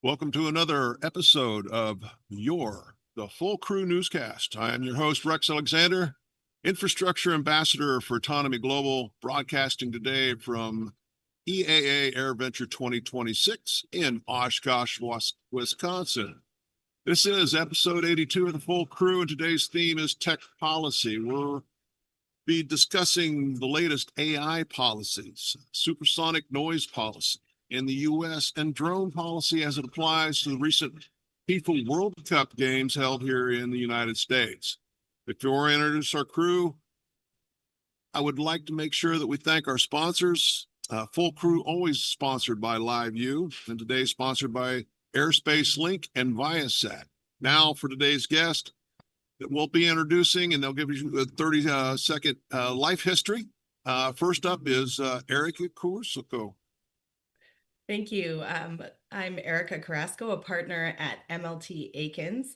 Welcome to another episode of the Full Crew Newscast. I am your host, Rex Alexander, Infrastructure Ambassador for Autonomy Global, broadcasting today from EAA AirVenture 2026 in Oshkosh, Wisconsin. This is episode 82 of the Full Crew, and today's theme is tech policy. We'll be discussing the latest AI policies, supersonic noise policy in the U.S., and drone policy as it applies to the recent FIFA World Cup games held here in the United States. Before I introduce our crew, I would like to make sure that we thank our sponsors. Full Crew always sponsored by LiveU, and today sponsored by Airspace Link and Viasat. Now for today's guest that we'll be introducing, and they'll give you a 30-second life history. First up is Erika Carrasco. Thank you. I'm Erika Carrasco, a partner at MLT Aitkins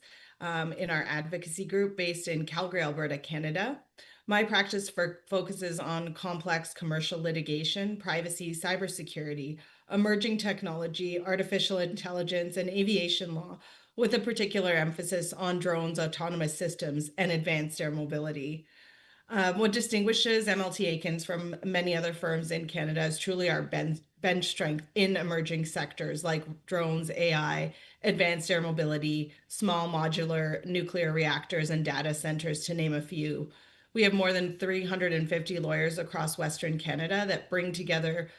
in our advocacy group based in Calgary, Alberta, Canada. My practice focuses on complex commercial litigation, privacy, cybersecurity, emerging technology, artificial intelligence, and aviation law, with a particular emphasis on drones, autonomous systems, and advanced air mobility. What distinguishes MLT Aitkins from many other firms in Canada is truly our bench strength in emerging sectors like drones, AI, advanced air mobility, small modular nuclear reactors, and data centers, to name a few. We have more than 350 lawyers across Western Canada that bring together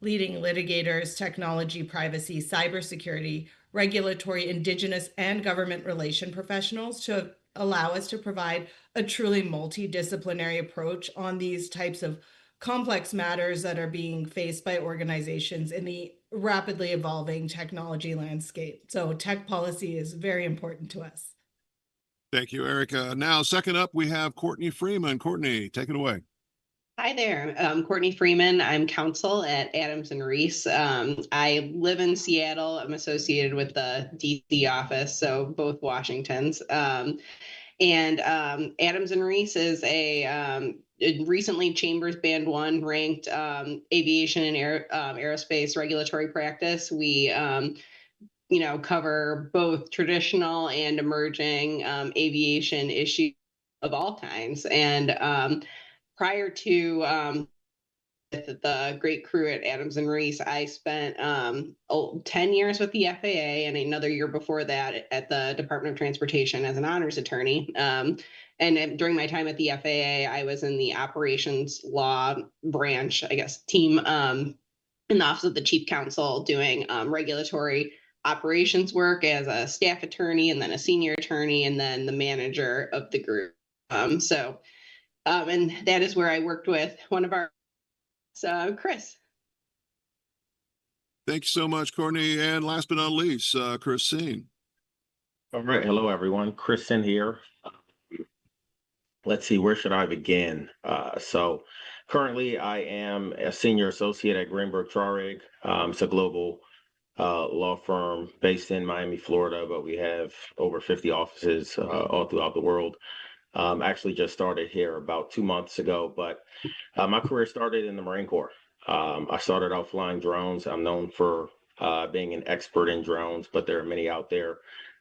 leading litigators, technology, privacy, cybersecurity, regulatory, Indigenous, and government relation professionals to allow us to provide a truly multidisciplinary approach on these types of complex matters that are being faced by organizations in the rapidly evolving technology landscape. So tech policy is very important to us. Thank you, Erika. Now, second up, we have Courtney Freeman. Courtney, take it away. Hi there. Courtney Freeman. I'm counsel at Adams and Reese. I live in Seattle. I'm associated with the DC office, so both Washingtons. And Adams and Reese is a recently Chambers Band 1 ranked aviation and aerospace regulatory practice. We cover both traditional and emerging aviation issues of all kinds. And prior to the great crew at Adams and Reese, I spent 10 years with the FAA and another year before that at the Department of Transportation as an honors attorney. And during my time at the FAA, I was in the operations law branch, team in the Office of the Chief Counsel doing regulatory operations work as a staff attorney, and then a senior attorney, and then the manager of the group. And that is where I worked with one of our Chris. Thank you so much, Courtney. And last but not least, Chris Senn. All right. Hello, everyone. Chris Senn here. Let's see, where should I begin? So currently I am a senior associate at Greenberg Traurig. It's a global law firm based in Miami, Florida, but we have over 50 offices all throughout the world. Actually just started here about 2 months ago, but my career started in the Marine Corps. I started out flying drones. I'm known for being an expert in drones, but there are many out there.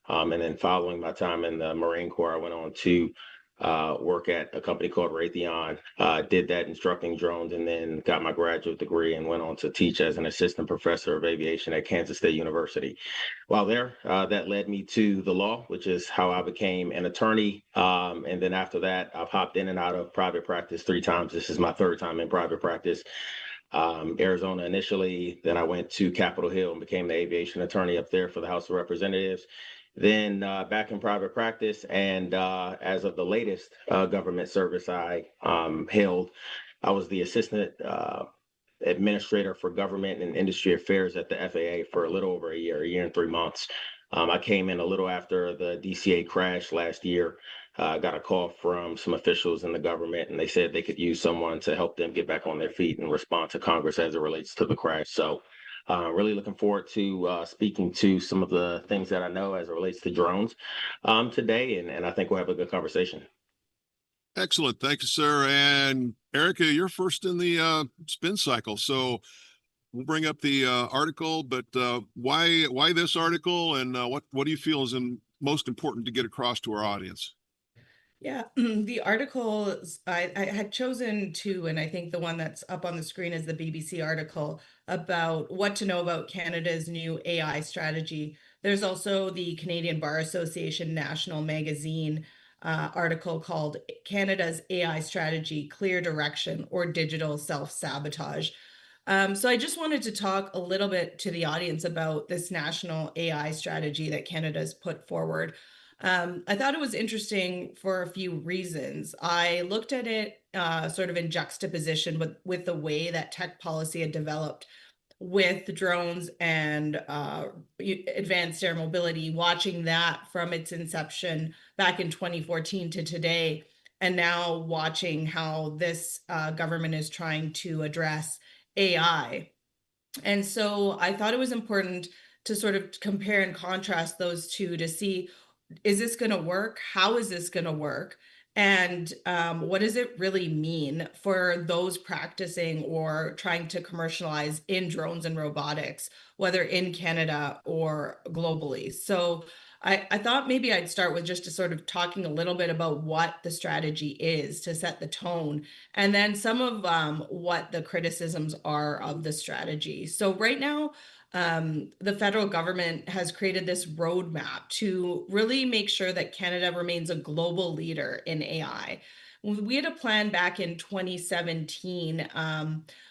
And then following my time in the Marine Corps, I went on to work at a company called Raytheon, did that instructing drones, and then got my graduate degree and went on to teach as an assistant professor of aviation at Kansas State University. While there, that led me to the law, which is how I became an attorney. And then after that, I've hopped in and out of private practice 3 times. This is my 3rd time in private practice. Arizona initially, then I went to Capitol Hill and became the aviation attorney up there for the House of Representatives. Then back in private practice, and as of the latest government service I held, I was the assistant administrator for government and industry affairs at the FAA for a little over a year and 3 months. I came in a little after the DCA crash last year. Got a call from some officials in the government, and they said they could use someone to help them get back on their feet and respond to Congress as it relates to the crash. So really looking forward to speaking to some of the things that I know as it relates to drones today, and I think we'll have a good conversation. Excellent. Thank you, sir. And Erika, you're first in the spin cycle. So we'll bring up the article, but why this article, and what do you feel is most important to get across to our audience? Yeah, the articles I had chosen two, and I think the one that's up on the screen is the BBC article about what to know about Canada's new AI strategy. There's also the Canadian Bar Association National Magazine article called Canada's AI Strategy, Clear Direction or Digital Self-Sabotage. So I just wanted to talk a little bit to the audience about this national AI strategy that Canada's put forward. I thought it was interesting for a few reasons. I looked at it sort of in juxtaposition with the way that tech policy had developed with drones and advanced air mobility, watching that from its inception back in 2014 to today, and now watching how this government is trying to address AI. And so I thought it was important to sort of compare and contrast those two to see, is this going to work? How is this going to work? And what does it really mean for those practicing or trying to commercialize in drones and robotics, whether in Canada or globally? So I thought maybe I'd start with just to sort of talking a little bit about what the strategy is to set the tone, and then some of what the criticisms are of the strategy. So right now, the federal government has created this roadmap to really make sure that Canada remains a global leader in AI. We had a plan back in 2017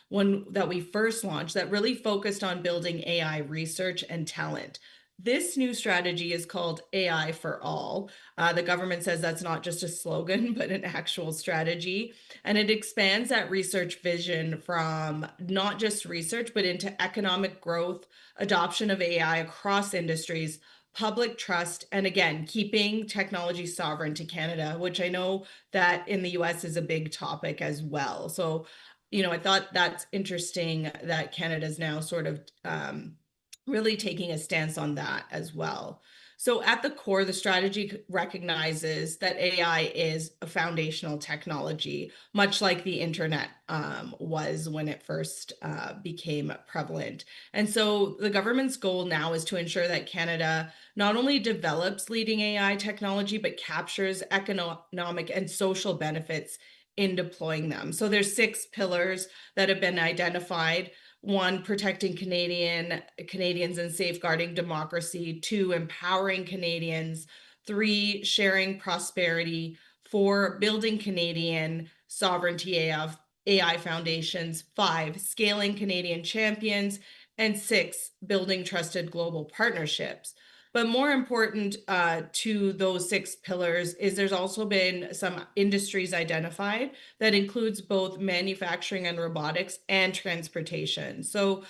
when that we first launched that really focused on building AI research and talent. This new strategy is called AI for All. The government says that's not just a slogan, but an actual strategy. And it expands that research vision from not just research, but into economic growth, adoption of AI across industries, public trust, and again, keeping technology sovereign to Canada, which I know that in the US is a big topic as well. So, I thought that's interesting that Canada's now sort of really taking a stance on that as well. So at the core, the strategy recognizes that AI is a foundational technology, much like the internet was when it first became prevalent. And so the government's goal now is to ensure that Canada not only develops leading AI technology, but captures economic and social benefits in deploying them. So there's 6 pillars that have been identified. 1, protecting Canadians and safeguarding democracy. 2, empowering Canadians. 3, sharing prosperity. 4, building Canadian sovereignty AI foundations. 5, scaling Canadian champions. And 6, building trusted global partnerships. But more important to those 6 pillars is there's also been some industries identified that includes both manufacturing and robotics and transportation. So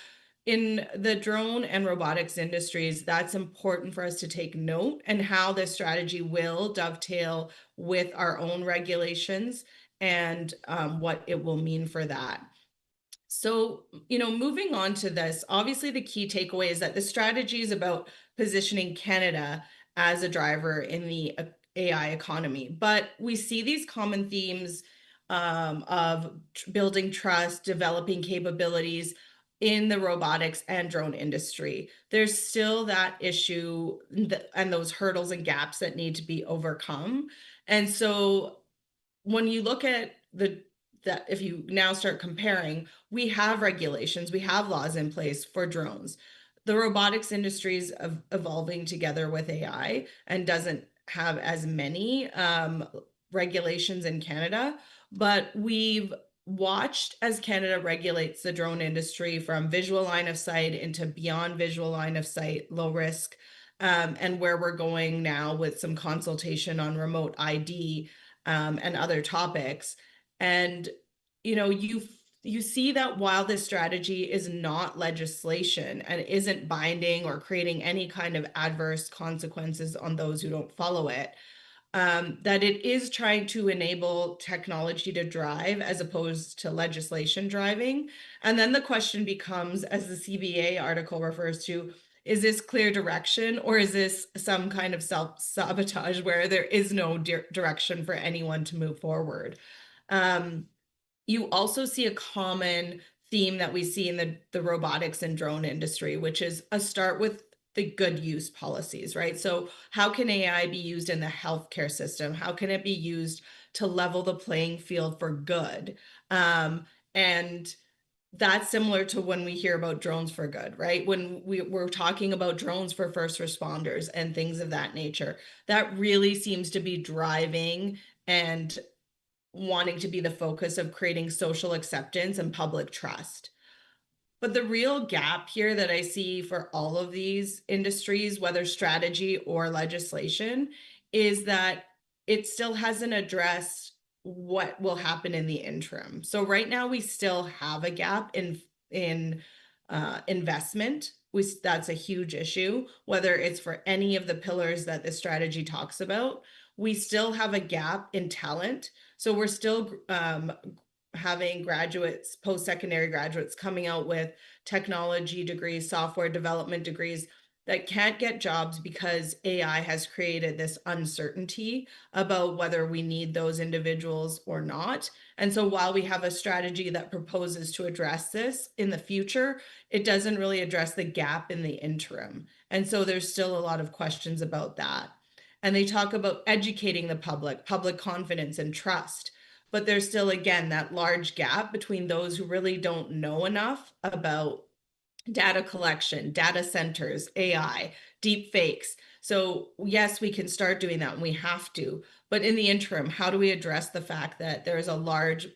in the drone and robotics industries, that's important for us to take note, and how this strategy will dovetail with our own regulations and what it will mean for that. So, moving on to this, obviously the key takeaway is that the strategy is about positioning Canada as a driver in the AI economy. But we see these common themes of building trust, developing capabilities in the robotics and drone industry. There's still that issue and those hurdles and gaps that need to be overcome. And so when you look at that, if you now start comparing, we have regulations, we have laws in place for drones. The robotics industry is evolving together with AI and doesn't have as many regulations in Canada, but we've watched as Canada regulates the drone industry from visual line of sight into beyond visual line of sight, low risk, and where we're going now with some consultation on remote ID and other topics. And you see that while this strategy is not legislation and isn't binding or creating any kind of adverse consequences on those who don't follow it, that it is trying to enable technology to drive as opposed to legislation driving. And then the question becomes, as the CBA article refers to, is this clear direction, or is this some kind of self-sabotage where there is no direction for anyone to move forward? You also see a common theme that we see in the robotics and drone industry, which is a start with the good use policies, right? So how can AI be used in the healthcare system? How can it be used to level the playing field for good? And that's similar to when we hear about drones for good, right? When we're talking about drones for first responders and things of that nature, that really seems to be driving and wanting to be the focus of creating social acceptance and public trust. But the real gap here that I see for all of these industries, whether strategy or legislation, is that it still hasn't addressed what will happen in the interim. So right now we still have a gap in investment. That's a huge issue, whether it's for any of the pillars that the strategy talks about. We still have a gap in talent. So we're still having graduates, post-secondary graduates coming out with technology degrees, software development degrees that can't get jobs because AI has created this uncertainty about whether we need those individuals or not. And so while we have a strategy that proposes to address this in the future, it doesn't really address the gap in the interim. And so there's still a lot of questions about that. And they talk about educating the public confidence and trust. But there's still, again, that large gap between those who really don't know enough about data collection, data centers, AI, deep fakes. So yes, we can start doing that and we have to. But in the interim, how do we address the fact that there is a large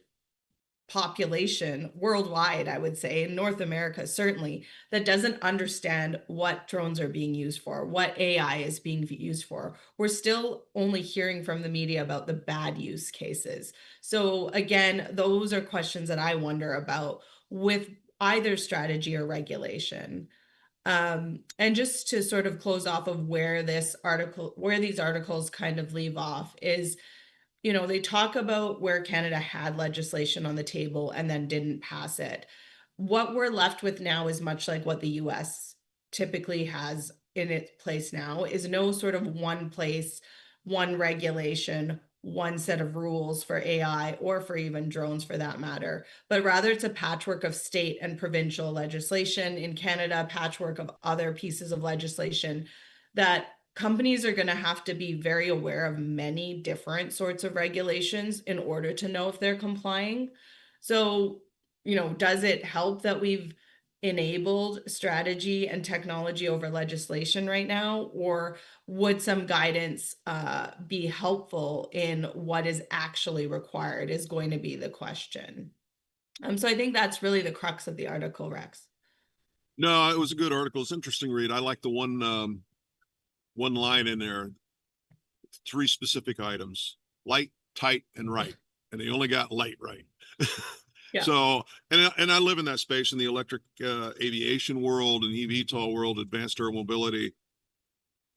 population worldwide, I would say, in North America, certainly, that doesn't understand what drones are being used for, what AI is being used for. We're still only hearing from the media about the bad use cases. So again, those are questions that I wonder about with either strategy or regulation. And just to sort of close off of where these articles kind of leave off is, they talk about where Canada had legislation on the table and then didn't pass it. What we're left with now is much like what the US typically has in its place now, is no sort of one place, one regulation, one set of rules for AI or for even drones for that matter, but rather it's a patchwork of state and provincial legislation. In Canada, patchwork of other pieces of legislation that companies are going to have to be very aware of many different sorts of regulations in order to know if they're complying. So, does it help that we've enabled strategy and technology over legislation right now? Or would some guidance be helpful in what is actually required is going to be the question. So I think that's really the crux of the article, Rex. No, it was a good article. It's interesting read. I like the one line in there, 3 specific items: light, tight, and right. And they only got light right. Yeah. So, and I live in that space in the electric aviation world and eVTOL world, advanced air mobility.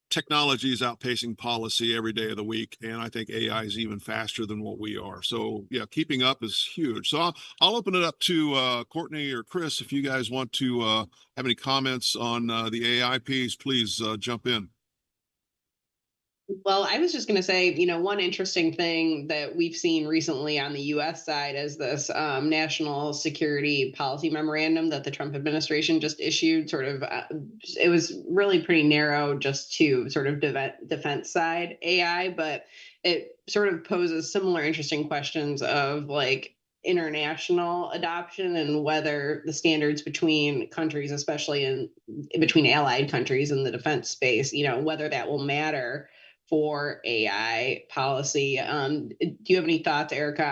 Technology is outpacing policy every day of the week, and I think AI is even faster than what we are. So, yeah, keeping up is huge. So I'll open it up to Courtney or Chris. If you guys want to have any comments on the AI piece, please jump in. Well, I was just going to say, one interesting thing that we've seen recently on the US side is this national security policy memorandum that the Trump administration just issued. Sort of, it was really pretty narrow just to sort of defense side AI, but it sort of poses similar interesting questions of like international adoption and whether the standards between countries, especially in between allied countries in the defense space, whether that will matter for AI policy. Do you have any thoughts, Erika,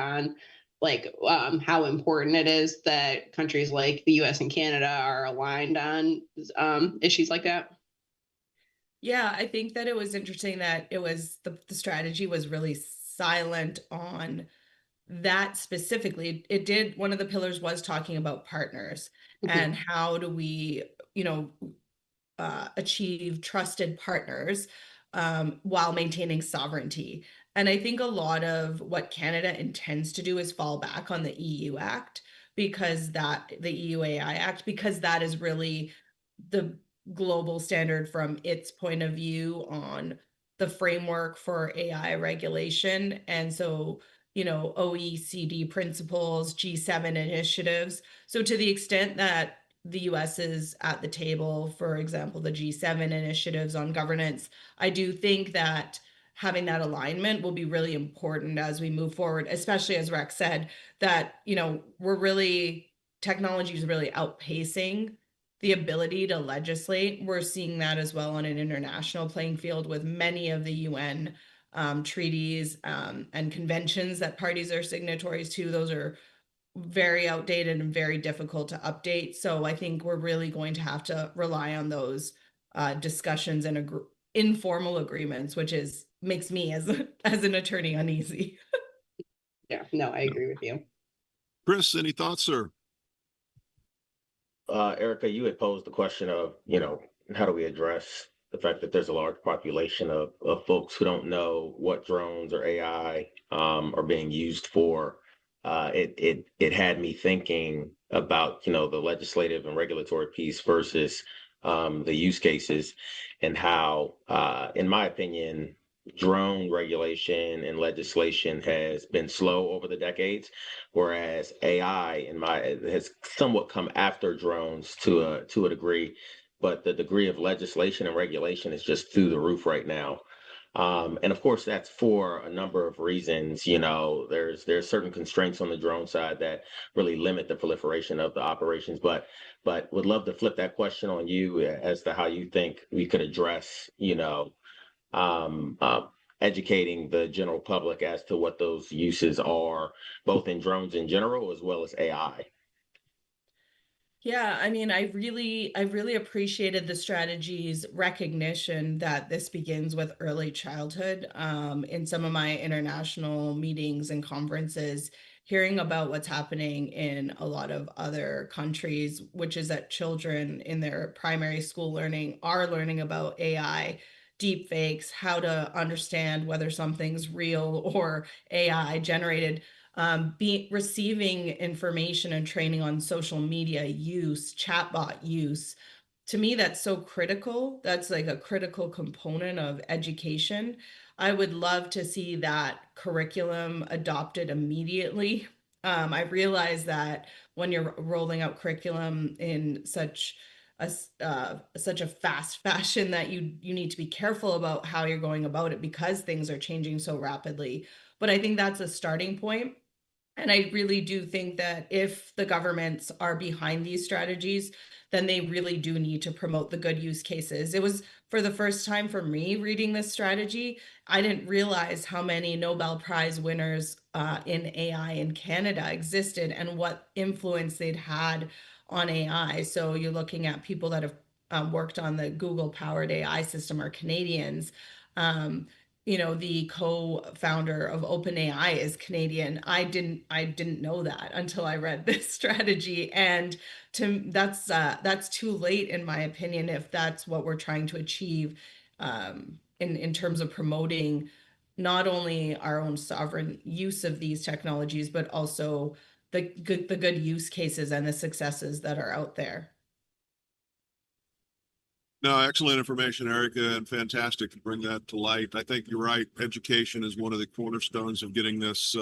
on how important it is that countries like the US and Canada are aligned on issues like that? Yeah, I think that it was interesting that it was the strategy was really silent on that specifically. It did, one of the pillars was talking about partners and how do we, achieve trusted partners while maintaining sovereignty. And I think a lot of what Canada intends to do is fall back on the EU Act, because the EU AI Act, because that is really the global standard from its point of view on the framework for AI regulation. And so OECD principles, G7 initiatives. So to the extent that the US is at the table, for example, the G7 initiatives on governance, I do think that having that alignment will be really important as we move forward, especially as Rex said, that, technology is really outpacing the ability to legislate. We're seeing that as well on an international playing field with many of the UN treaties and conventions that parties are signatories to. Those are very outdated and very difficult to update. So I think we're really going to have to rely on those discussions and informal agreements, which makes me as an attorney uneasy. Yeah, no, I agree with you. Chris, any thoughts, sir? Erika, you had posed the question of, how do we address the fact that there's a large population of folks who don't know what drones or AI are being used for. It had me thinking about, the legislative and regulatory piece versus the use cases, and how, in my opinion, drone regulation and legislation has been slow over the decades, whereas AI has somewhat come after drones to a degree, but the degree of legislation and regulation is just through the roof right now. And of course, that's for a number of reasons. There's certain constraints on the drone side that really limit the proliferation of the operations. But would love to flip that question on you as to how you think we could address, um, uh, educating the general public as to what those uses are, both in drones in general as well as AI. Yeah, I mean, I really appreciated the strategy's recognition that this begins with early childhood. In some of my international meetings and conferences, hearing about what's happening in a lot of other countries, which is that children in their primary school learning are learning about AI, deep fakes, how to understand whether something's real or AI generated, receiving information and training on social media use, chatbot use. To me, that's so critical. That's like a critical component of education. I would love to see that curriculum adopted immediately. I realize that when you're rolling out curriculum in such a fast fashion, that you need to be careful about how you're going about it because things are changing so rapidly. But I think that's a starting point. And I really do think that if the governments are behind these strategies, then they really do need to promote the good use cases. It was for the first time for me reading this strategy, I didn't realize how many Nobel Prize winners in AI in Canada existed and what influence they'd had on AI. So you're looking at people that have worked on the Google powered AI system are Canadians. The co-founder of OpenAI is Canadian. I didn't know that until I read this strategy, and that's too late in my opinion if that's what we're trying to achieve in terms of promoting not only our own sovereign use of these technologies, but also the good use cases and the successes that are out there. No, excellent information, Erika, and fantastic to bring that to light. I think you're right. Education is one of the cornerstones of getting this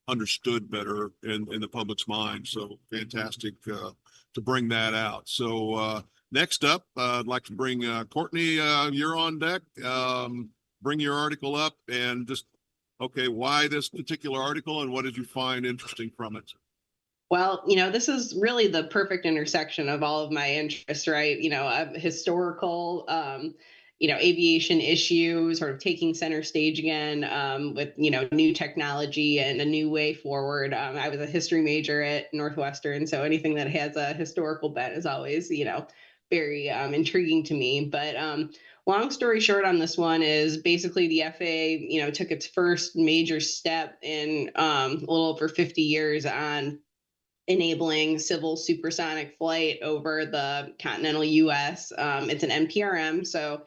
understood better in the public's mind. So fantastic to bring that out. So next up, I'd like to bring Courtney. You're on deck. Bring your article up and just, okay, why this particular article and what did you find interesting from it? Well, this is really the perfect intersection of all of my interests, right? A historical, aviation issue sort of taking center stage again with, new technology and a new way forward. I was a history major at Northwestern, so anything that has a historical bent is always, very intriguing to me. But long story short on this one is basically the FAA, took its first major step in a little over 50 years on enabling civil supersonic flight over the continental US. It's an NPRM, so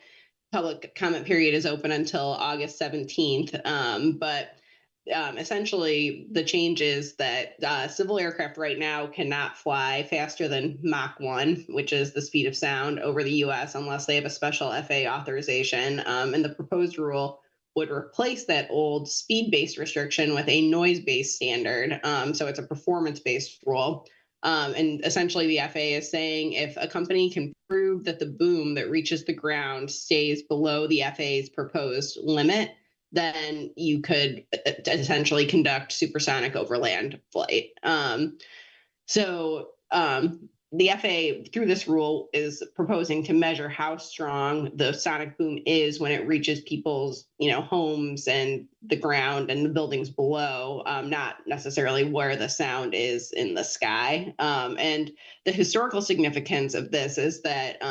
public comment period is open until August 17th. But essentially, the change is that civil aircraft right now cannot fly faster than Mach 1, which is the speed of sound over the US, unless they have a special FAA authorization. And the proposed rule would replace that old speed-based restriction with a noise-based standard. So it's a performance-based rule. And essentially the FAA is saying if a company can prove that the boom that reaches the ground stays below the FAA's proposed limit, then you could essentially conduct supersonic overland flight. The FAA, through this rule, is proposing to measure how strong the sonic boom is when it reaches people's, homes and the ground and the buildings below, not necessarily where the sound is in the sky. And the historical significance of this is that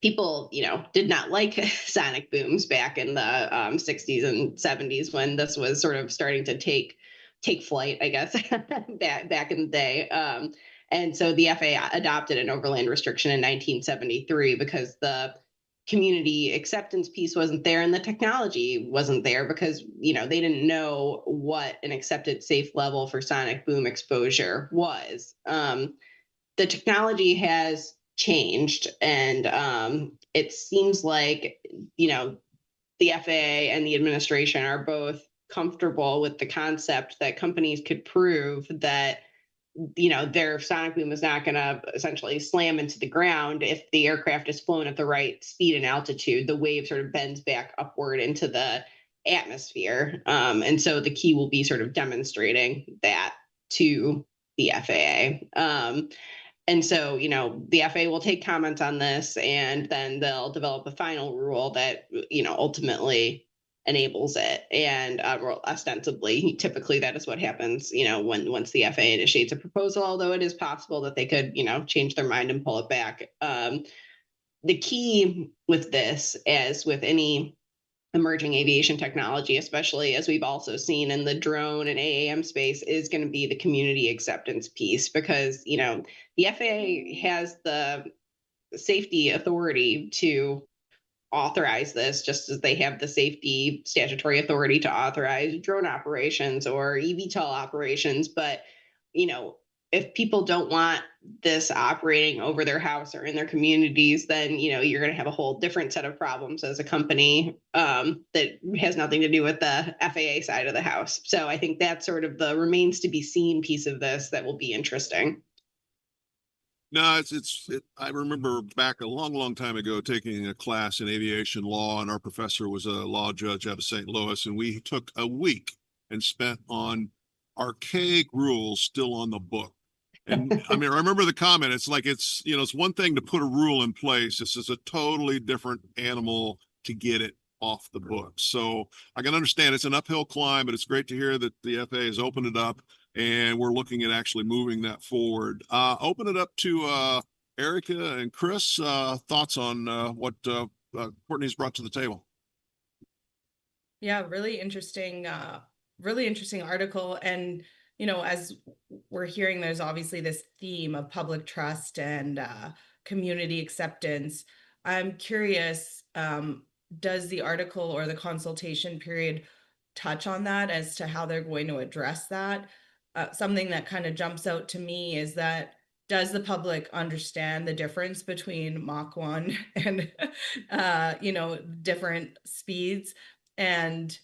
people, did not like sonic booms back in the 60s and 70s when this was sort of starting to take flight, I guess, back in the day. And so the FAA adopted an overland restriction in 1973 because the community acceptance piece wasn't there and the technology wasn't there because, they didn't know what an accepted safe level for sonic boom exposure was. The technology has changed, and it seems like, the FAA and the administration are both comfortable with the concept that companies could prove that their sonic boom is not going to essentially slam into the ground if the aircraft is flown at the right speed and altitude. The wave sort of bends back upward into the atmosphere. And so the key will be sort of demonstrating that to the FAA. And so, the FAA will take comments on this and then they'll develop a final rule that, ultimately enables it. And ostensibly, typically that is what happens, once the FAA initiates a proposal, although it is possible that they could, change their mind and pull it back. The key with this, as with any emerging aviation technology, especially as we've also seen in the drone and AAM space, is going to be the community acceptance piece because, the FAA has the safety authority to authorize this, just as they have the safety statutory authority to authorize drone operations or eVTOL operations. But, if people don't want this operating over their house or in their communities, then, you're going to have a whole different set of problems as a company that has nothing to do with the FAA side of the house. So I think that's sort of the remains to be seen piece of this that will be interesting. No, I remember back a long, long time ago taking a class in aviation law, and our professor was a law judge out of St. Louis, and we took a week and spent on archaic rules still on the book. And I mean, I remember the comment. It's like it's one thing to put a rule in place. This is a totally different animal to get it off the books. So I can understand it's an uphill climb, but it's great to hear that the FAA has opened it up and we're looking at actually moving that forward. Open it up to Erika and Chris. Thoughts on what Courtney's brought to the table? Yeah, really interesting article. And, as we're hearing, there's obviously this theme of public trust and community acceptance. I'm curious, does the article or the consultation period touch on that as to how they're going to address that? Something that kind of jumps out to me is that does the public understand the difference between Mach 1 and, different speeds? And,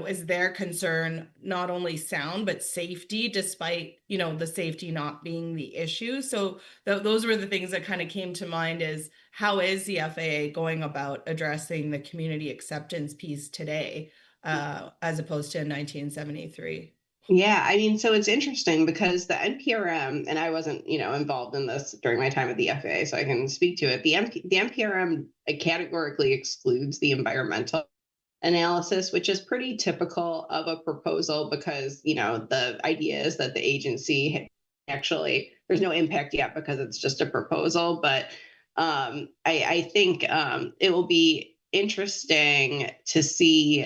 is their concern not only sound, but safety, despite, the safety not being the issue? So those were the things that kind of came to mind is how is the FAA going about addressing the community acceptance piece today, as opposed to in 1973? Yeah, I mean, so it's interesting because the NPRM, and I wasn't, involved in this during my time at the FAA, so I can speak to it. The NPRM categorically excludes the environmental analysis, which is pretty typical of a proposal because, the idea is that the agency actually, there's no impact yet because it's just a proposal. But I think it will be interesting to see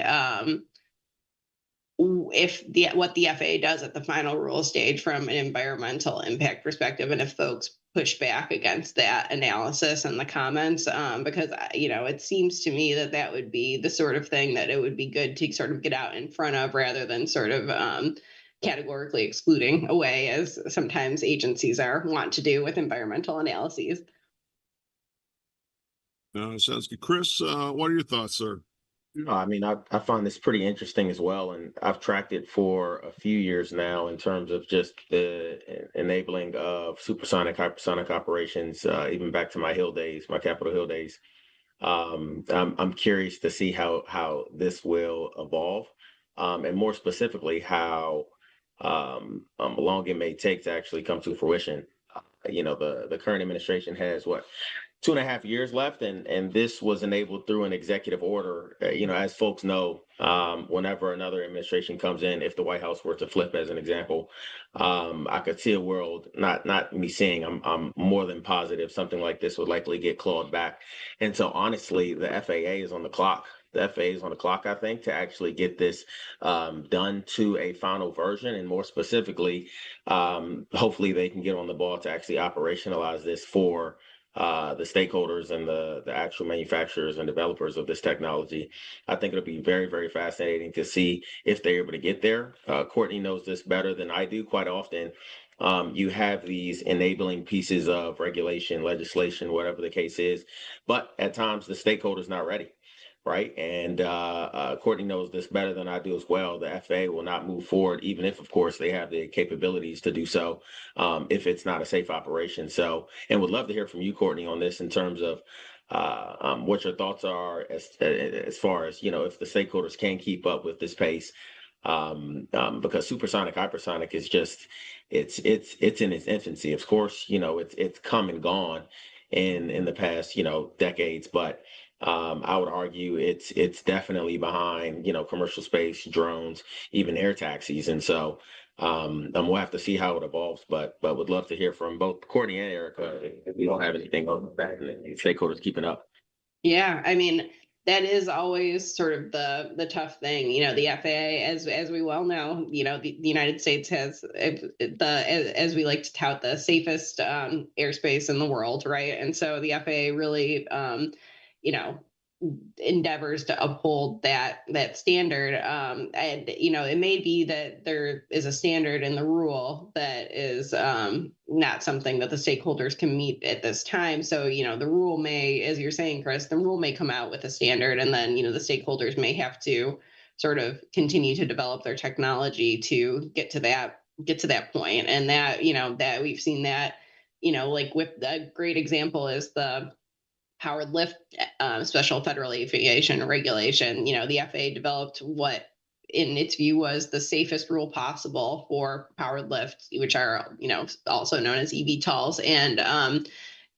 if what the FAA does at the final rule stage from an environmental impact perspective, and if folks push back against that analysis and the comments, because it seems to me that would be the sort of thing that it would be good to sort of get out in front of rather than sort of categorically excluding away, as sometimes agencies want to do with environmental analyses. Sounds good. Chris, what are your thoughts, sir? No, I mean, I find this pretty interesting as well, and I've tracked it for a few years now in terms of just the enabling of supersonic, hypersonic operations, even back to my Hill days, my Capitol Hill days. I'm curious to see how this will evolve, and more specifically, how long it may take to actually come to fruition. The current administration has what 2.5 years left, and this was enabled through an executive order. As folks know, whenever another administration comes in, if the White House were to flip, as an example, I could see a world, not me saying, I'm more than positive something like this would likely get clawed back. And so, honestly, the FAA is on the clock. The FAA is on the clock, I think, to actually get this done to a final version, and more specifically, hopefully they can get on the ball to actually operationalize this for the stakeholders and the actual manufacturers and developers of this technology. I think it'll be very, very fascinating to see if they're able to get there. Courtney knows this better than I do. Quite often, you have these enabling pieces of regulation, legislation, whatever the case is, but at times the stakeholder's not ready. Right. And Courtney knows this better than I do as well. The FAA will not move forward, even if, of course, they have the capabilities to do so, if it's not a safe operation. So, and would love to hear from you, Courtney, on this in terms of what your thoughts are as far as, if the stakeholders can keep up with this pace. Because supersonic, hypersonic is just, it's in its infancy. Of course, it's come and gone in the past, decades, but I would argue it's definitely behind, commercial space, drones, even air taxis. And so we'll have to see how it evolves, but would love to hear from both Courtney and Erika if we don't have anything on that and the stakeholders keeping up. Yeah, I mean, that is always sort of the tough thing. The FAA, as we well know, the United States has as we like to tout, the safest airspace in the world, right? And so the FAA really you know endeavors to uphold that standard, and it may be that there is a standard in the rule that is not something that the stakeholders can meet at this time. So the rule may, as you're saying, Chris, the rule may come out with a standard, and then the stakeholders may have to sort of continue to develop their technology to get to that point. And that that we've seen that, like, with a great example is the powered lift special federal aviation regulation. The FAA developed what in its view was the safest rule possible for powered lift, which are also known as eVTOLs. And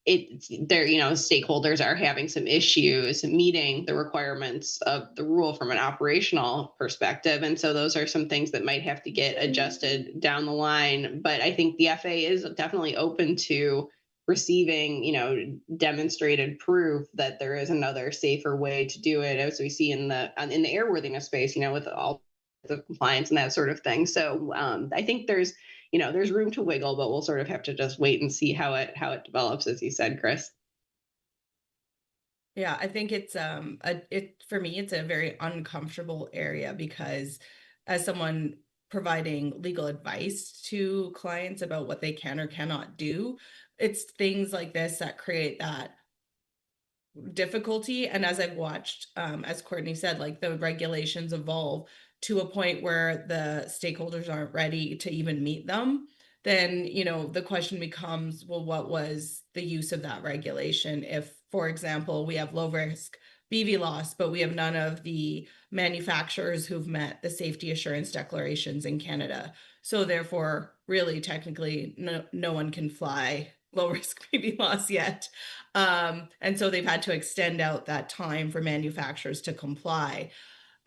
stakeholders are having some issues meeting the requirements of the rule from an operational perspective. And so those are some things that might have to get adjusted down the line. But I think the FAA is definitely open to receiving, demonstrated proof that there is another safer way to do it, as we see in the airworthiness space, with all the compliance and that sort of thing. So I think there's room to wiggle, but we'll sort of have to just wait and see how it develops, as you said, Chris. Yeah, I think it's for me it's a very uncomfortable area, because as someone providing legal advice to clients about what they can or cannot do, it's things like this that create that difficulty. And as I've watched, as Courtney said, like, the regulations evolve to a point where the stakeholders aren't ready to even meet them, then the question becomes, well, what was the use of that regulation? If, for example, we have low risk BV loss, but we have none of the manufacturers who've met the safety assurance declarations in Canada, so therefore really technically no one can fly low risk BV loss yet. And so they've had to extend out that time for manufacturers to comply.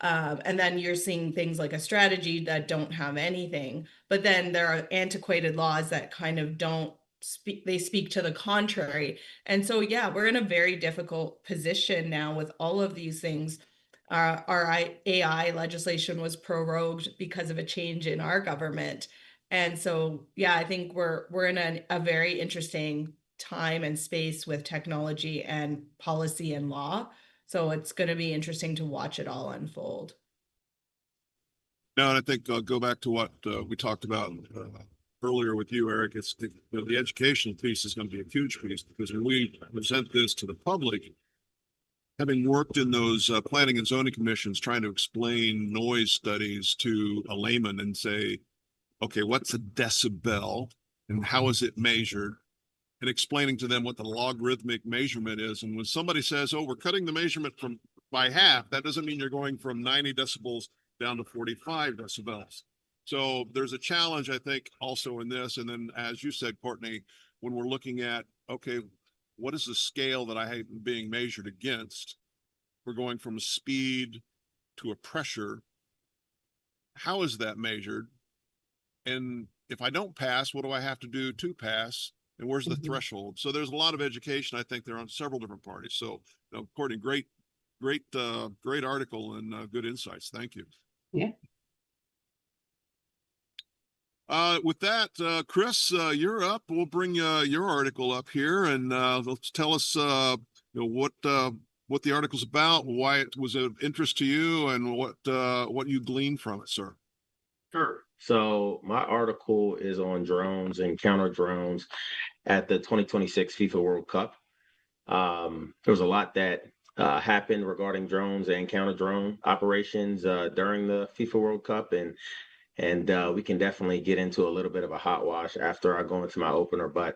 And then you're seeing things like a strategy that don't have anything, but then there are antiquated laws that kind of don't speak, they speak to the contrary. And so, yeah, we're in a very difficult position now with all of these things. Our AI legislation was prorogued because of a change in our government. And so, yeah, I think we're in a very interesting time and space with technology and policy and law. So it's going to be interesting to watch it all unfold. No, and I think I'll go back to what we talked about earlier with you, Eric. It's the educational piece is going to be a huge piece, because when we present this to the public, having worked in those planning and zoning commissions, trying to explain noise studies to a layman and say, okay, what's a decibel and how is it measured? And explaining to them what the logarithmic measurement is. And when somebody says, oh, we're cutting the measurement by half, that doesn't mean you're going from 90 decibels down to 45 decibels. So there's a challenge, I think, also in this. And then, as you said, Courtney, when we're looking at, okay, what is the scale that I am being measured against? We're going from a speed to a pressure. How is that measured? And if I don't pass, what do I have to do to pass? And where's the threshold? So there's a lot of education, I think, there on several different parties. So, Courtney, great article and good insights. Thank you. Yeah. With that, Chris, you're up. We'll bring your article up here and tell us what the article's about, why it was of interest to you, and what you gleaned from it, sir. Sure. So my article is on drones and counter drones at the 2026 FIFA World Cup. There was a lot that happened regarding drones and counter drone operations during the FIFA World Cup, and we can definitely get into a little bit of a hot wash after I go into my opener. But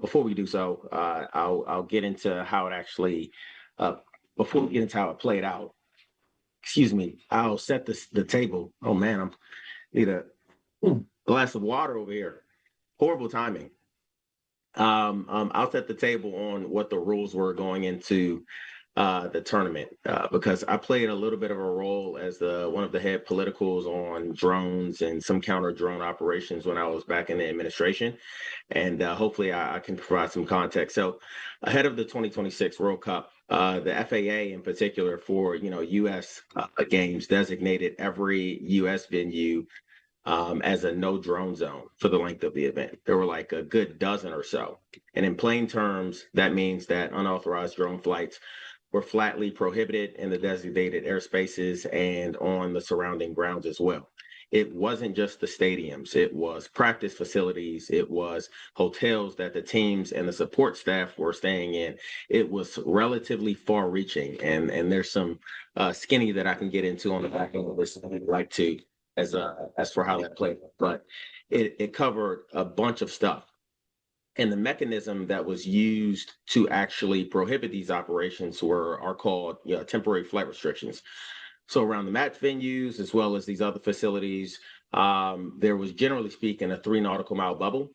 before we do so, I'll get into how it actually. Before we get into how it played out, excuse me, I'll set the table. Oh man, I'm need a glass of water over here. Horrible timing. I'll set the table on what the rules were going into the tournament because I played a little bit of a role as one of the head politicals on drones and some counter drone operations when I was back in the administration, and hopefully I can provide some context. So ahead of the 2026 World Cup, the FAA in particular for U.S. Games designated every U.S. venue as a no drone zone for the length of the event. There were like a good dozen or so. And in plain terms, that means that unauthorized drone flights were flatly prohibited in the designated airspaces and on the surrounding grounds as well. It wasn't just the stadiums, it was practice facilities, it was hotels that the teams and the support staff were staying in. It was relatively far reaching, and there's some skinny that I can get into on the back end of this if you'd like to, as for how that played. But it covered a bunch of stuff. And the mechanism that was used to actually prohibit these operations are called temporary flight restrictions. So around the match venues, as well as these other facilities, there was, generally speaking, a 3 nautical mile bubble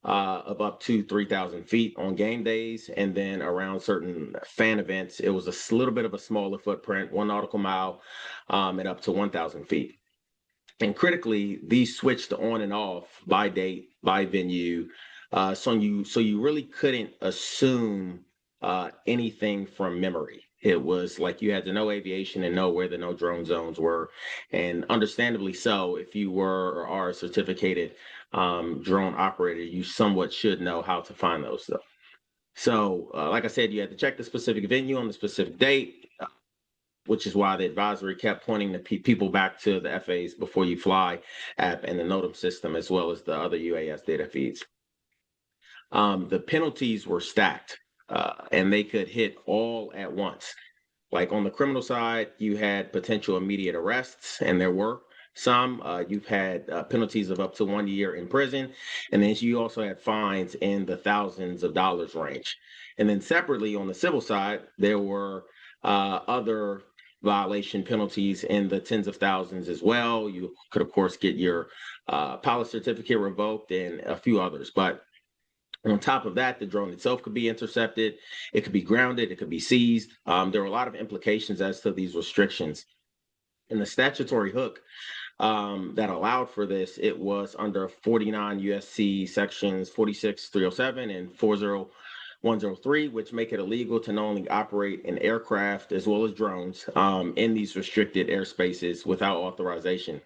of up to 3,000 feet on game days. And then around certain fan events, it was a little bit of a smaller footprint, 1 nautical mile and up to 1,000 feet. And critically, these switched on and off by date, by venue. So you really couldn't assume anything from memory. It was like you had to know aviation and know where the no drone zones were. And understandably so, if you were or are a certificated drone operator, you somewhat should know how to find those stuff. So like I said, you had to check the specific venue on the specific date, which is why the advisory kept pointing the people back to the FA's Before You Fly app and the NOTAM system, as well as the other UAS data feeds. The penalties were stacked and they could hit all at once. Like on the criminal side, you had potential immediate arrests, and there were some. You've had penalties of up to 1 year in prison, and then you also had fines in the thousands of dollars range. And then separately on the civil side, there were other violation penalties in the tens of thousands as well. You could, of course, get your pilot certificate revoked and a few others. But on top of that, the drone itself could be intercepted, it could be grounded, it could be seized. There were a lot of implications as to these restrictions. And the statutory hook that allowed for this, it was under 49 USC sections 46307 and 40103, which make it illegal to not only operate an aircraft as well as drones in these restricted airspaces without authorization.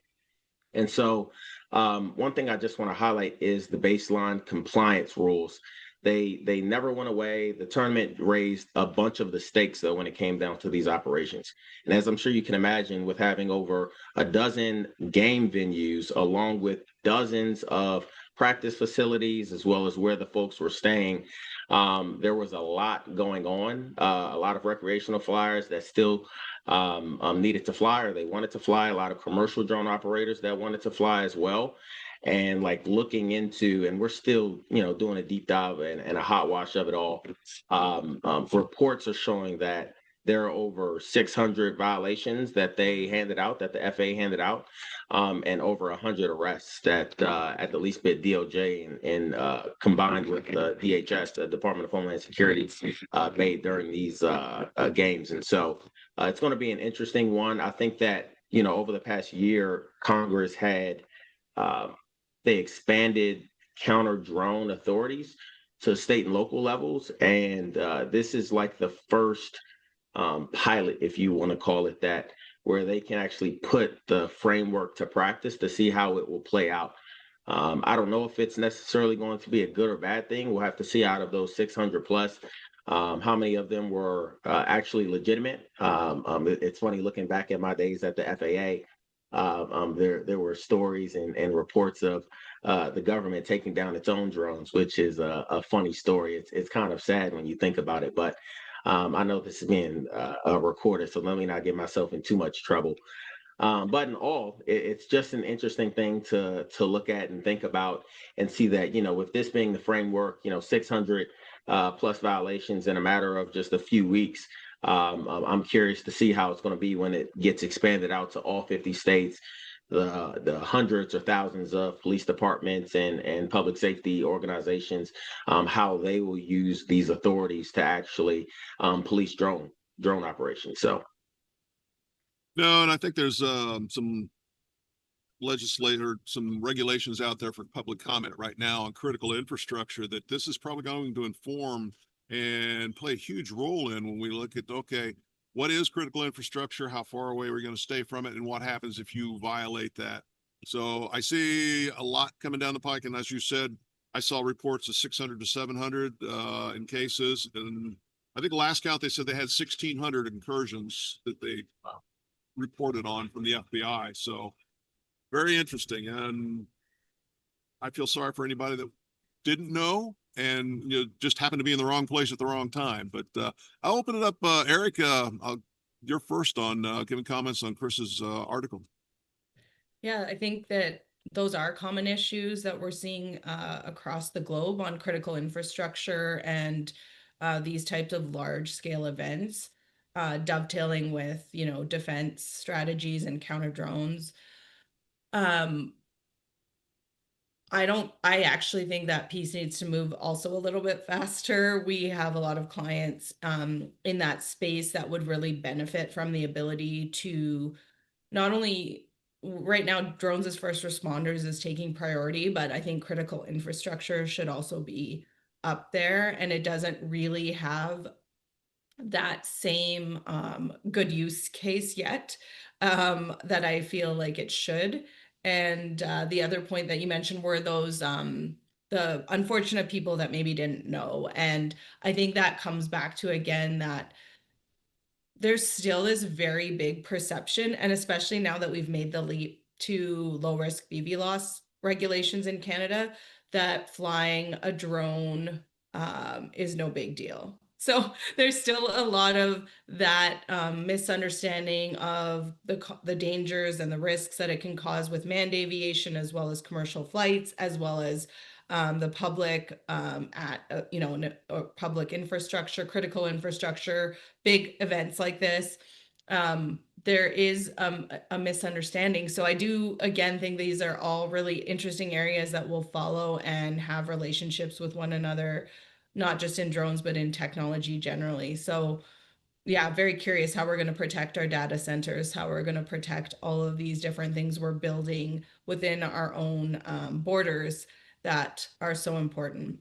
And so one thing I just want to highlight is the baseline compliance rules. They never went away. The tournament raised a bunch of the stakes, though, when it came down to these operations. And as I'm sure you can imagine, with having over a dozen game venues, along with dozens of practice facilities, as well as where the folks were staying, There was a lot going on, a lot of recreational flyers that still needed to fly or they wanted to fly, a lot of commercial drone operators that wanted to fly as well. And like looking into, and we're still, doing a deep dive and a hot wash of it all. Reports are showing that there are over 600 violations that they handed out, that the FAA handed out, and over 100 arrests that at the least bit DOJ and combined with the DHS, the Department of Homeland Security, made during these games. And so it's going to be an interesting one. I think that, over the past year, Congress had, they expanded counter drone authorities to state and local levels. And this is like the first pilot, if you want to call it that, where they can actually put the framework to practice to see how it will play out. I don't know if it's necessarily going to be a good or bad thing. We'll have to see out of those 600 plus, how many of them were actually legitimate. It's funny looking back at my days at the FAA. There were stories and reports of the government taking down its own drones, which is a funny story. It's kind of sad when you think about it, but I know this is being recorded, so let me not get myself in too much trouble. But in all, it's just an interesting thing to look at and think about and see that, with this being the framework, 600 plus violations in a matter of just a few weeks. I'm curious to see how it's going to be when it gets expanded out to all 50 states. The hundreds or thousands of police departments and public safety organizations, how they will use these authorities to actually police drone operations. So, No, and I think there's some some regulations out there for public comment right now on critical infrastructure that this is probably going to inform and play a huge role in when we look at, okay, what is critical infrastructure? How far away are we going to stay from it? And what happens if you violate that? So I see a lot coming down the pike. And as you said, I saw reports of 600 to 700 in cases. And I think last count, they said they had 1,600 incursions that they reported on from the FBI. So very interesting. And I feel sorry for anybody that didn't know and just happened to be in the wrong place at the wrong time. But I'll open it up. Erika, you're first on giving comments on Chris's article. Yeah, I think that those are common issues that we're seeing across the globe on critical infrastructure and these types of large scale events, dovetailing with, defense strategies and counter drones. I actually think that piece needs to move also a little bit faster. We have a lot of clients in that space that would really benefit from the ability to not only right now, drones as first responders is taking priority, but I think critical infrastructure should also be up there. And it doesn't really have that same good use case yet that I feel like it should. And the other point that you mentioned were those the unfortunate people that maybe didn't know. And I think that comes back to, again, that there's still this very big perception, and especially now that we've made the leap to low risk BVLOS regulations in Canada, that flying a drone is no big deal. So there's still a lot of that misunderstanding of the dangers and the risks that it can cause with manned aviation, as well as commercial flights, as well as the public public infrastructure, critical infrastructure, big events like this. There is a misunderstanding. So I do, again, think these are all really interesting areas that will follow and have relationships with one another, not just in drones, but in technology generally. So yeah, very curious how we're going to protect our data centers, how we're going to protect all of these different things we're building within our own borders that are so important.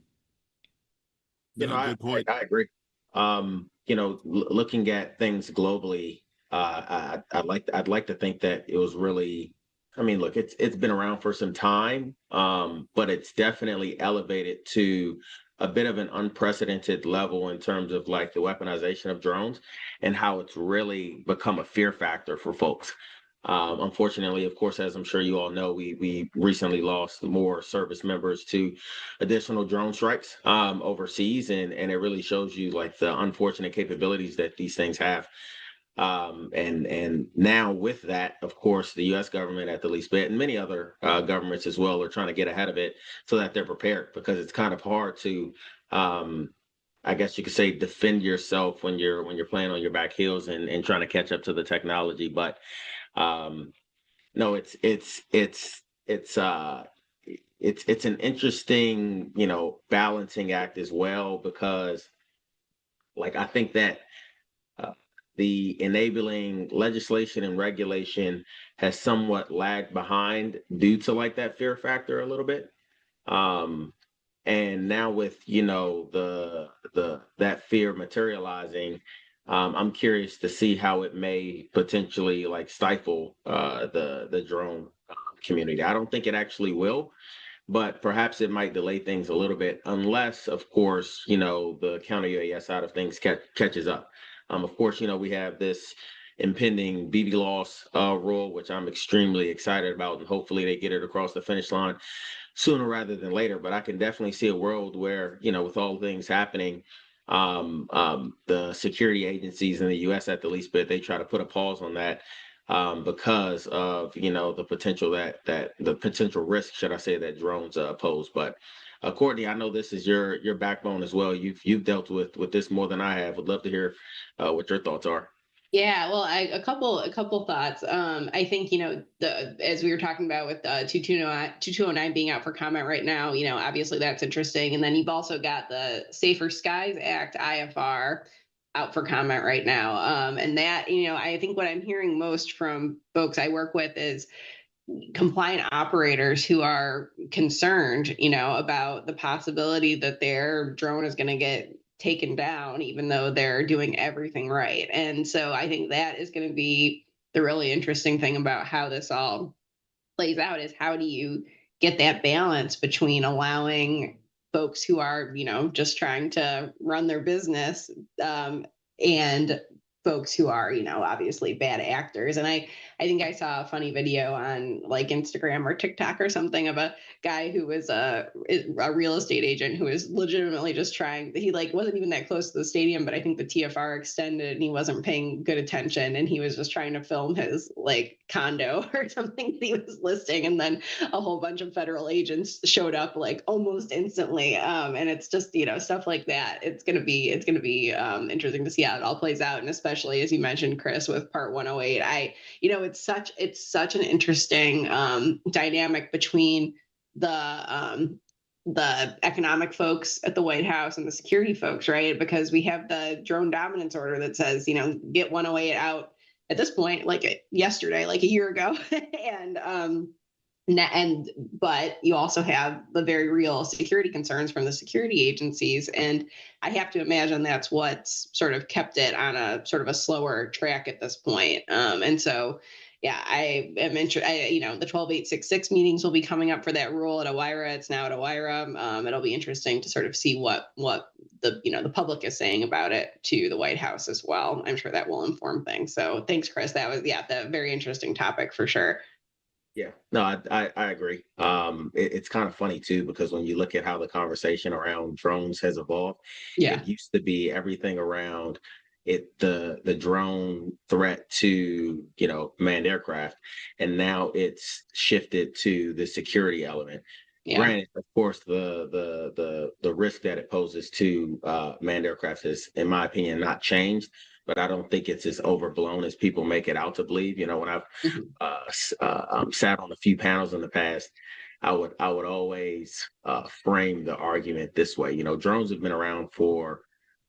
Good point. I agree. Looking at things globally, I'd like to think that it was really, I mean, look, it's been around for some time, but it's definitely elevated to a bit of an unprecedented level in terms of like the weaponization of drones and how it's really become a fear factor for folks. Unfortunately, of course, as I'm sure you all know, we recently lost more service members to additional drone strikes overseas, and it really shows you like the unfortunate capabilities that these things have. And now with that, of course, the U.S. government at the least bit, and many other governments as well, are trying to get ahead of it so that they're prepared, because it's kind of hard to, I guess you could say, defend yourself when you're playing on your back heels and trying to catch up to the technology. But um, no, it's an interesting, balancing act as well, because like I think that uh, the enabling legislation and regulation has somewhat lagged behind due to like that fear factor a little bit. Um, and now with the that fear materializing, I'm curious to see how it may potentially like stifle the drone community. I don't think it actually will, but perhaps it might delay things a little bit, unless, of course, the counter UAS side of things catches up. Of course, we have this impending BB loss rule, which I'm extremely excited about, and hopefully they get it across the finish line sooner rather than later. But I can definitely see a world where, with all things happening, the security agencies in the U.S. at the least bit, they try to put a pause on that, because of the potential that the potential risk, should I say, that drones pose. But Courtney, I know this is your backbone as well. You've dealt with this more than I have. Would love to hear what your thoughts are. Yeah, well, a couple thoughts. I think, as we were talking about with 2209 being out for comment right now, obviously that's interesting. And then you've also got the Safer Skies Act, IFR, out for comment right now. And that, I think what I'm hearing most from folks I work with is compliant operators who are concerned, about the possibility that their drone is going to get taken down, even though they're doing everything right. And so I think that is going to be the really interesting thing about how this all plays out, is how do you get that balance between allowing folks who are, just trying to run their business, and folks who are, obviously bad actors. And I think I saw a funny video on like Instagram or TikTok or something of a guy who was a real estate agent who was legitimately just trying. He like wasn't even that close to the stadium, but I think the TFR extended and he wasn't paying good attention, and he was just trying to film his like condo or something that he was listing, and then a whole bunch of federal agents showed up like almost instantly. And it's just, stuff like that. It's gonna be interesting to see how it all plays out, and especially as you mentioned, Chris, with Part 108. It's such an interesting dynamic between the economic folks at the White House and the security folks, right? Because we have the drone dominance order that says, get 108 out at this point, like yesterday, like a year ago, but you also have the very real security concerns from the security agencies, and I have to imagine that's what's sort of kept it on a sort of a slower track at this point. And so, yeah, I am interested. The 12866 meetings will be coming up for that rule at OIRA. It's now at OIRA. It'll be interesting to sort of see what the public is saying about it to the White House as well. I'm sure that will inform things. So thanks, Chris. That was the very interesting topic for sure. Yeah, no, I agree. It's kind of funny too, because when you look at how the conversation around drones has evolved, Yeah. it used to be everything around the drone threat to, manned aircraft, and now it's shifted to the security element. Yeah. Granted, of course, the risk that it poses to manned aircraft has, in my opinion, not changed, but I don't think it's as overblown as people make it out to believe. When I've sat on a few panels in the past, I would always frame the argument this way. Drones have been around for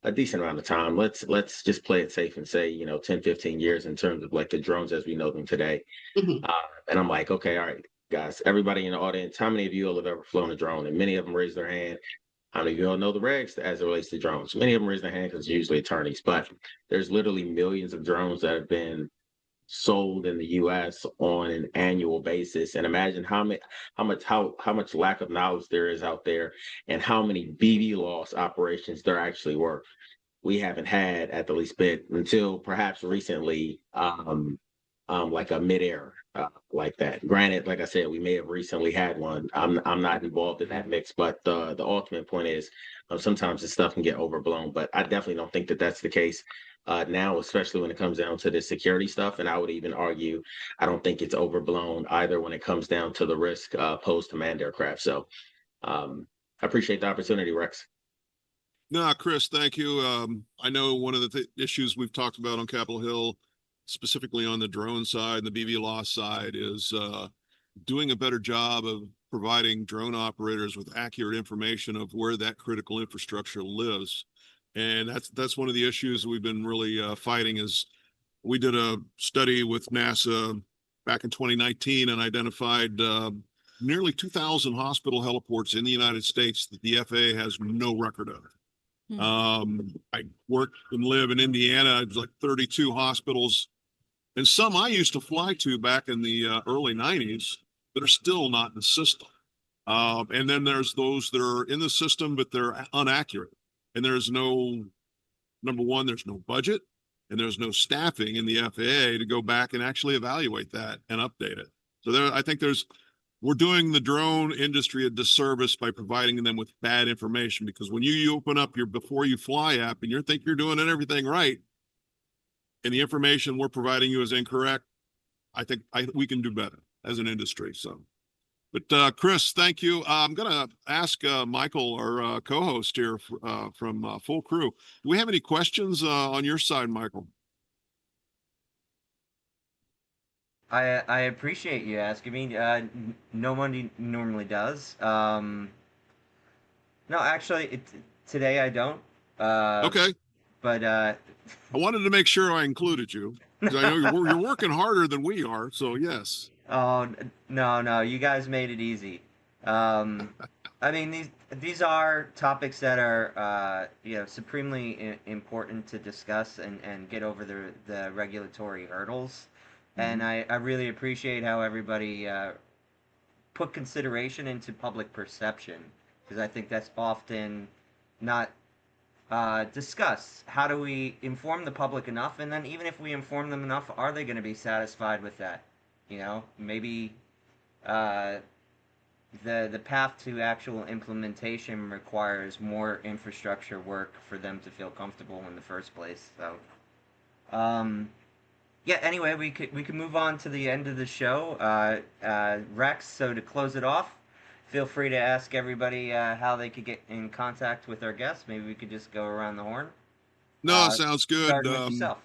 a decent amount of time. Let's just play it safe and say, 10, 15 years in terms of like the drones as we know them today. Mhm. And I'm like, okay, all right, guys, everybody in the audience, how many of you all have ever flown a drone? And many of them raise their hand. How many of you all know the regs as it relates to drones? Many of them raise their hand because it's usually attorneys, but there's literally millions of drones that have been sold in the U.S. on an annual basis. And imagine how much lack of knowledge there is out there, and how many BB loss operations there actually were. We haven't had, at the least bit, until perhaps recently, like a midair like that. Granted, like I said, we may have recently had one. I'm not involved in that mix, but the ultimate point is sometimes this stuff can get overblown. But I definitely don't think that that's the case now, especially when it comes down to the security stuff. And I would even argue I don't think it's overblown either when it comes down to the risk posed to manned aircraft. So I appreciate the opportunity, Rex. No, Chris, thank you. I know one of the issues we've talked about on Capitol Hill, specifically on the drone side and the BB loss side, is doing a better job of providing drone operators with accurate information of where that critical infrastructure lives. And that's one of the issues we've been really fighting. Is we did a study with NASA back in 2019 and identified nearly 2,000 hospital heliports in the United States that the FAA has no record of. I work and live in Indiana. It's like 32 hospitals, and some I used to fly to back in the early 90s that are still not in the system. And then there's those that are in the system, but they're inaccurate. And there's no, number one, there's no budget, and there's no staffing in the FAA to go back and actually evaluate that and update it. So there, I think we're doing the drone industry a disservice by providing them with bad information, because when you open up your before you fly app and you think you're doing everything right, and the information we're providing you is incorrect, I think we can do better as an industry. So, but Chris, thank you. I'm going to ask Michael, our co-host here from Full Crew. Do we have any questions on your side, Michael? I appreciate you asking me. No one normally does. No, actually, today I don't. Okay. But I wanted to make sure I included you, because I know you're working harder than we are. So yes. Oh no, you guys made it easy. I mean, these are topics that are supremely important to discuss and get over the regulatory hurdles. And I really appreciate how everybody put consideration into public perception, because I think that's often not discussed. How do we inform the public enough? And then even if we inform them enough, are they going to be satisfied with that? Maybe the path to actual implementation requires more infrastructure work for them to feel comfortable in the first place. So, yeah. Anyway, we could move on to the end of the show. Rex, so to close it off, feel free to ask everybody how they could get in contact with our guests. Maybe we could just go around the horn. No, sounds good. Starting with yourself.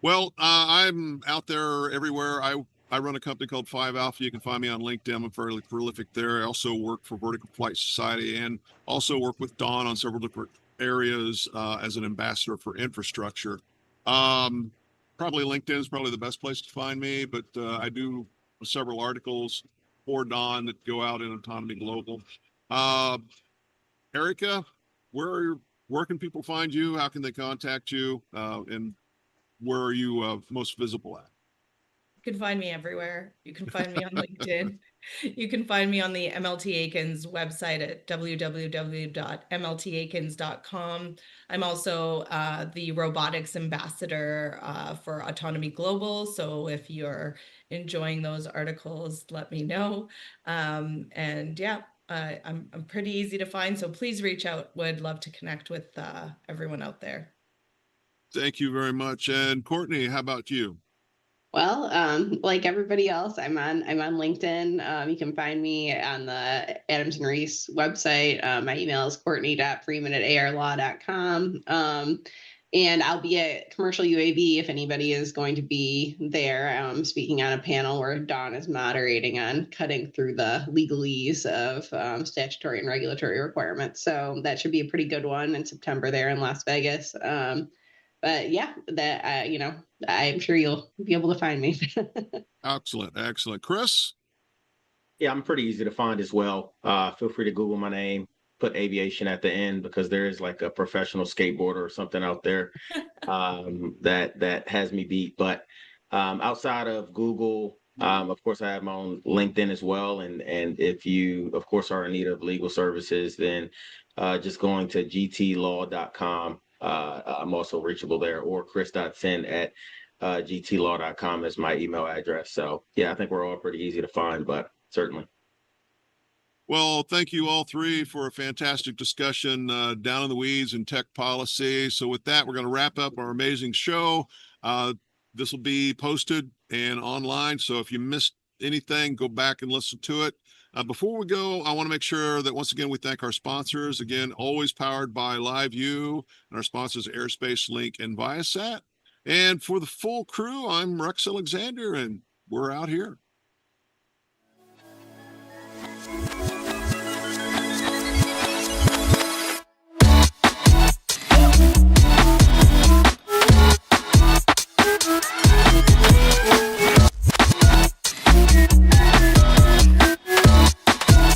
Well, I'm out there everywhere. I run a company called 5 Alpha. You can find me on LinkedIn. I'm fairly prolific there. I also work for Vertical Flight Society and also work with Dawn on several different areas as an ambassador for infrastructure. Probably LinkedIn is probably the best place to find me, but I do several articles for Dawn that go out in Autonomy Global. Erika, where can people find you? How can they contact you? And where are you most visible at? You can find me everywhere. You can find me on LinkedIn. You can find me on the MLT Aitkins website at www.mltaikins.com. I'm also the robotics ambassador for Autonomy Global. So if you're enjoying those articles, let me know. And yeah, I'm pretty easy to find. So please reach out. Would love to connect with everyone out there. Thank you very much. And Courtney, how about you? Well, like everybody else, I'm on LinkedIn. You can find me on the Adams and Reese website. My email is courtney.freeman@arlaw.com. And I'll be at Commercial UAV if anybody is going to be there. Speaking on a panel where Dawn is moderating on cutting through the legalese of statutory and regulatory requirements. So that should be a pretty good one in September there in Las Vegas. But yeah, that I'm sure you'll be able to find me. Excellent. Chris? Yeah, I'm pretty easy to find as well. Feel free to Google my name, put aviation at the end, because there is like a professional skateboarder or something out there that has me beat. But outside of Google, of course, I have my own LinkedIn as well. And if you, of course, are in need of legal services, then just going to gtlaw.com. I'm also reachable there, or chris.senn at gtlaw.com is my email address. So yeah, I think we're all pretty easy to find, but certainly. Well, thank you all three for a fantastic discussion down in the weeds in tech policy. So with that, we're going to wrap up our amazing show. This will be posted and online. So if you missed anything, go back and listen to it. Before we go, I want to make sure that once again, we thank our sponsors. Again, always powered by LiveU, and our sponsors, Airspace Link and Viasat. And for the full crew, I'm Rex Alexander, and we're out here.